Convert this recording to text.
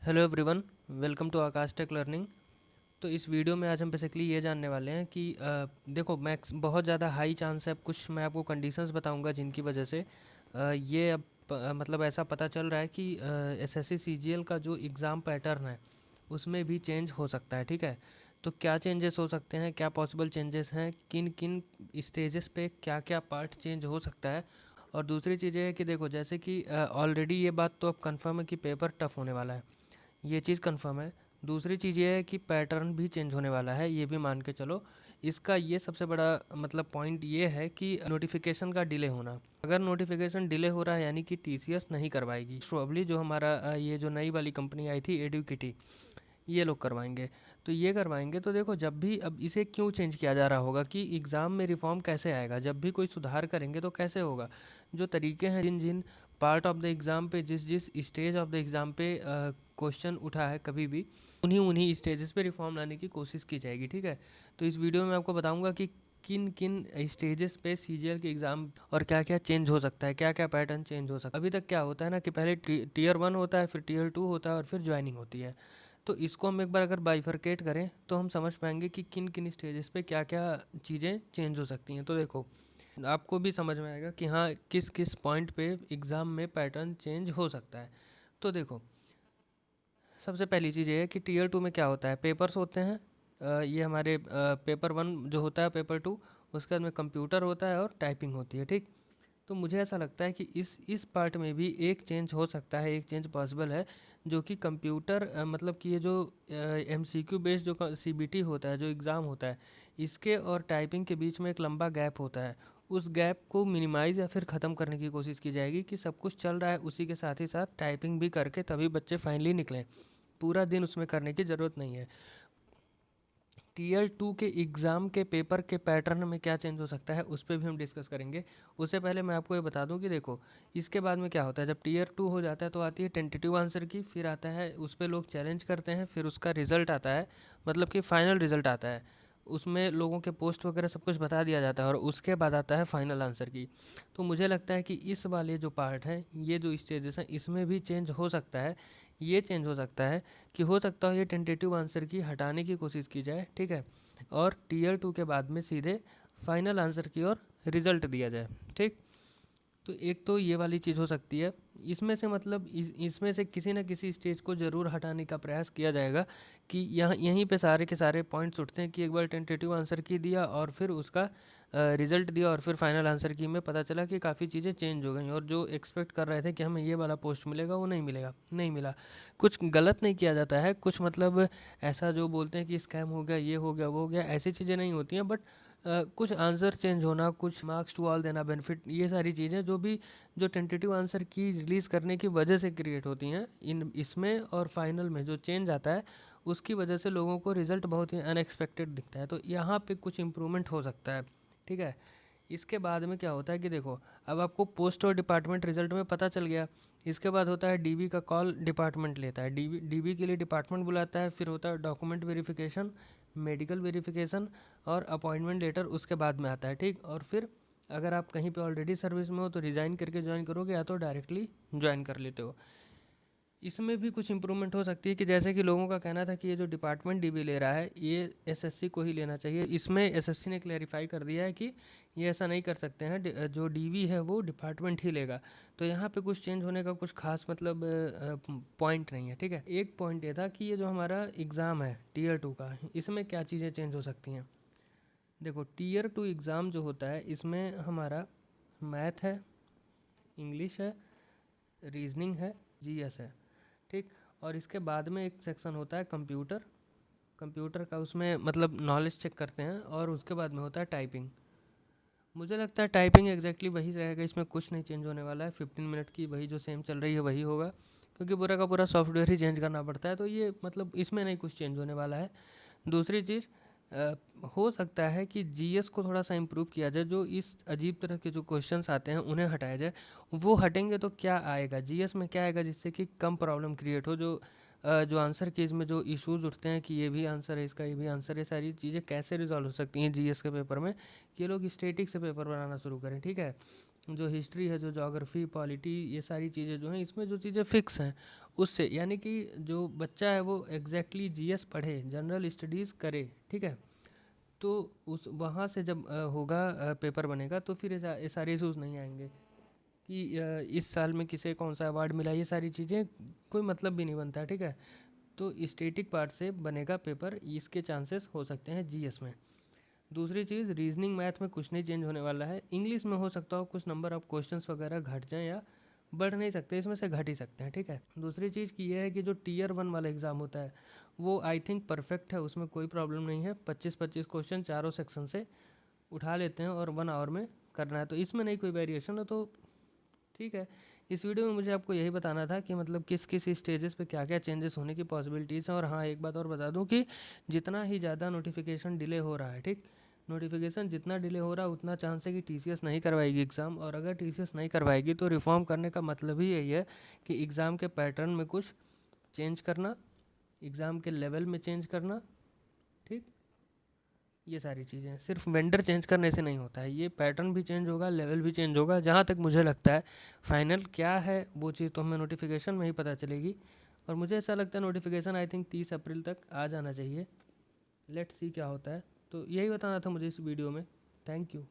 Hello everyone, welcome to Akash tech learning. तो इस video में आज हम बेसिकली ये जानने वाले हैं कि देखो मैक्स बहुत ज़्यादा हाई चांस है। कुछ मैं आपको कंडीशंस बताऊंगा जिनकी वजह से ये अब मतलब ऐसा पता चल रहा है कि एसएससी सीजीएल का जो एग्ज़ाम पैटर्न है उसमें भी चेंज हो सकता है। ठीक है, तो क्या चेंजेस हो सकते हैं, क्या पॉसिबल चेंजेस हैं, किन किन स्टेजेस पे क्या क्या पार्ट चेंज हो सकता है। और दूसरी चीज़ ये है कि देखो जैसे कि ऑलरेडी ये बात तो अब कंफर्म है कि पेपर टफ होने वाला है, ये चीज़ कंफर्म है। दूसरी चीज़ ये है कि पैटर्न भी चेंज होने वाला है, ये भी मान के चलो। इसका ये सबसे बड़ा मतलब पॉइंट ये है कि नोटिफिकेशन का डिले होना। अगर नोटिफिकेशन डिले हो रहा है यानी कि टीसीएस नहीं करवाएगी, प्रोबेबली जो हमारा ये जो नई वाली कंपनी आई थी एडुकिटी, ये लोग करवाएंगे। तो ये करवाएंगे तो देखो, जब भी अब इसे क्यों चेंज किया जा रहा होगा कि एग्ज़ाम में रिफॉर्म कैसे आएगा, जब भी कोई सुधार करेंगे तो कैसे होगा। जो तरीके हैं, जिन जिन पार्ट ऑफ द एग्ज़ाम पे, जिस जिस स्टेज ऑफ द एग्ज़ाम पे क्वेश्चन उठा है कभी भी, उन्हीं उन्हीं स्टेजेस पे रिफॉर्म लाने की कोशिश की जाएगी। ठीक है, तो इस वीडियो में आपको बताऊंगा कि किन किन स्टेजेस पे सीजीएल के एग्ज़ाम और क्या क्या चेंज हो सकता है, क्या क्या पैटर्न चेंज हो सकता है। अभी तक क्या होता है ना कि पहले टीयर 1 होता है, फिर टीयर 2 होता है और फिर ज्वाइनिंग होती है। तो इसको हम एक बार अगर बाइफरकेट करें तो हम समझ पाएंगे कि किन किन स्टेजेस पे क्या क्या चीज़ें चेंज हो सकती हैं। तो देखो, आपको भी समझ में आएगा कि हाँ किस किस पॉइंट पे एग्ज़ाम में पैटर्न चेंज हो सकता है। तो देखो, सबसे पहली चीज़ ये है कि टीयर 2 में क्या होता है, पेपर्स होते हैं। ये हमारे पेपर 1 जो होता है, पेपर 2, उसके बाद में कंप्यूटर होता है और टाइपिंग होती है। ठीक, तो मुझे ऐसा लगता है कि इस पार्ट में भी एक चेंज हो सकता है, एक चेंज पॉसिबल है, जो कि कंप्यूटर मतलब कि ये जो एमसीक्यू बेस्ड जो सीबीटी होता है, जो एग्ज़ाम होता है, इसके और टाइपिंग के बीच में एक लंबा गैप होता है। उस गैप को मिनिमाइज़ या फिर ख़त्म करने की कोशिश की जाएगी कि सब कुछ चल रहा है, उसी के साथ ही साथ टाइपिंग भी करके तभी बच्चे फाइनली निकलें। पूरा दिन उसमें करने की ज़रूरत नहीं है। टीयर 2 के एग्ज़ाम के पेपर के पैटर्न में क्या चेंज हो सकता है उस पर भी हम डिस्कस करेंगे। उससे पहले मैं आपको ये बता दूं कि देखो, इसके बाद में क्या होता है, जब टीयर 2 हो जाता है तो आती है टेंटेटिव आंसर की, फिर आता है उस पर लोग चैलेंज करते हैं, फिर उसका रिजल्ट आता है, मतलब कि फाइनल रिजल्ट आता है। उसमें लोगों के पोस्ट वगैरह सब कुछ बता दिया जाता है और उसके बाद आता है फाइनल आंसर की। तो मुझे लगता है कि इस वाले जो पार्ट हैं, ये जो स्टेजेस हैं, इसमें भी चेंज हो सकता है। ये चेंज हो सकता है कि हो सकता है ये टेंटेटिव आंसर की हटाने की कोशिश की जाए। ठीक है, और टीयर 2 के बाद में सीधे फाइनल आंसर की ओर रिजल्ट दिया जाए। ठीक, तो एक तो ये वाली चीज़ हो सकती है। इसमें से मतलब इसमें से किसी न किसी स्टेज को ज़रूर हटाने का प्रयास किया जाएगा कि यहाँ यहीं पे सारे के सारे पॉइंट्स उठते हैं कि एक बार टेंटेटिव आंसर की दिया और फिर उसका रिजल्ट दिया और फिर फाइनल आंसर की में पता चला कि काफ़ी चीज़ें चेंज हो गई और जो एक्सपेक्ट कर रहे थे कि हमें ये वाला पोस्ट मिलेगा वो नहीं मिलेगा, नहीं मिला। कुछ गलत नहीं किया जाता है, कुछ मतलब ऐसा जो बोलते हैं कि स्कैम हो गया, ये हो गया, वो हो गया, ऐसी चीज़ें नहीं होती हैं। बट कुछ आंसर चेंज होना, कुछ मार्क्स टू ऑल देना, बेनिफिट, ये सारी चीज़ें जो भी जो टेंटेटिव आंसर की रिलीज़ करने की वजह से क्रिएट होती हैं, इन इसमें और फाइनल में जो चेंज आता है उसकी वजह से लोगों को रिज़ल्ट बहुत ही अनएक्सपेक्टेड दिखता है। तो यहाँ पे कुछ इम्प्रूवमेंट हो सकता है। ठीक है, इसके बाद में क्या होता है कि देखो, अब आपको पोस्ट और डिपार्टमेंट रिजल्ट में पता चल गया। इसके बाद होता है डीबी का कॉल, डिपार्टमेंट लेता है, डीबी के लिए डिपार्टमेंट बुलाता है, फिर होता है डॉक्यूमेंट वेरिफिकेशन, मेडिकल वेरिफिकेशन और अपॉइंटमेंट लेटर उसके बाद में आता है। ठीक, और फिर अगर आप कहीं पे ऑलरेडी सर्विस में हो तो रिज़ाइन करके ज्वाइन करोगे या तो डायरेक्टली ज्वाइन कर लेते हो। इसमें भी कुछ इम्प्रूवमेंट हो सकती है कि जैसे कि लोगों का कहना था कि ये जो डिपार्टमेंट डीबी ले रहा है ये एसएससी को ही लेना चाहिए। इसमें एसएससी ने क्लैरिफाई कर दिया है कि ये ऐसा नहीं कर सकते हैं, जो डीवी है वो डिपार्टमेंट ही लेगा। तो यहाँ पे कुछ चेंज होने का कुछ खास मतलब पॉइंट नहीं है। ठीक है, एक पॉइंट ये था कि ये जो हमारा एग्ज़ाम है टीयर 2 का, इसमें क्या चीज़ें चेंज हो सकती हैं। देखो, टीयर 2 एग्ज़ाम जो होता है इसमें हमारा मैथ है, इंग्लिश है, रीजनिंग है, जीएस है। ठीक, और इसके बाद में एक सेक्शन होता है कंप्यूटर, कंप्यूटर का उसमें मतलब नॉलेज चेक करते हैं, और उसके बाद में होता है टाइपिंग। मुझे लगता है टाइपिंग एग्जैक्टली वही रहेगा, इसमें कुछ नहीं चेंज होने वाला है। 15 मिनट की वही जो सेम चल रही है वही होगा, क्योंकि पूरा का पूरा सॉफ्टवेयर ही चेंज करना पड़ता है। तो ये मतलब इसमें नहीं कुछ चेंज होने वाला है। दूसरी चीज़, हो सकता है कि जीएस को थोड़ा सा इम्प्रूव किया जाए, जो इस अजीब तरह के जो क्वेश्चंस आते हैं उन्हें हटाया जाए। वो हटेंगे तो क्या आएगा जीएस में, क्या आएगा जिससे कि कम प्रॉब्लम क्रिएट हो। जो आंसर कीज में जो इश्यूज उठते हैं कि ये भी आंसर है इसका, ये भी आंसर है, सारी चीज़ें कैसे रिजॉल्व हो सकती हैं जीएस के पेपर में, कि ये लोग स्टैटिक से पेपर बनाना शुरू करें। ठीक है, जो हिस्ट्री है, जो ज्योग्राफी, पॉलिटी, ये सारी चीज़ें जो हैं इसमें जो चीज़ें फिक्स हैं उससे, यानी कि जो बच्चा है वो एग्जैक्टली जीएस पढ़े, जनरल स्टडीज़ करे, ठीक है। तो उस वहाँ से जब होगा पेपर बनेगा तो फिर ये सारे इशूज़ नहीं आएंगे कि इस साल में किसे कौन सा अवार्ड मिला, ये सारी चीज़ें कोई मतलब भी नहीं बनता है, ठीक है। तो स्टैटिक पार्ट से बनेगा पेपर, इसके चांसेस हो सकते हैं जीएस में। दूसरी चीज़, रीजनिंग मैथ में कुछ नहीं चेंज होने वाला है। इंग्लिश में हो सकता हो कुछ नंबर ऑफ क्वेश्चंस वगैरह घट जाएं या बढ़ नहीं सकते, इसमें से घट ही सकते हैं, ठीक है। दूसरी चीज़ की यह है कि जो टीयर 1 वाला एग्ज़ाम होता है वो आई थिंक परफेक्ट है, उसमें कोई प्रॉब्लम नहीं है। 25-25 क्वेश्चन चारों सेक्शन से उठा लेते हैं और 1 आवर में करना है, तो इसमें नहीं कोई वेरिएशन है, तो ठीक है। इस वीडियो में मुझे आपको यही बताना था कि मतलब किस किस स्टेजेस पे क्या क्या चेंजेस होने की पॉसिबिलिटीज़ हैं। और हाँ, एक बात और बता दूं कि जितना ही ज़्यादा नोटिफिकेशन डिले हो रहा है, ठीक, नोटिफिकेशन जितना डिले हो रहा है उतना चांस है कि टीसीएस नहीं करवाएगी एग्ज़ाम। और अगर टीसीएस नहीं करवाएगी तो रिफॉर्म करने का मतलब ही यही है कि एग्ज़ाम के पैटर्न में कुछ चेंज करना, एग्ज़ाम के लेवल में चेंज करना, ठीक। ये सारी चीज़ें सिर्फ वेंडर चेंज करने से नहीं होता है, ये पैटर्न भी चेंज होगा, लेवल भी चेंज होगा। जहाँ तक मुझे लगता है फाइनल क्या है वो चीज़ तो हमें नोटिफिकेशन में ही पता चलेगी। और मुझे ऐसा लगता है नोटिफिकेशन आई थिंक 30 अप्रैल तक आ जाना चाहिए। लेट्स सी क्या होता है। तो यही बताना था मुझे इस वीडियो में। Thank you.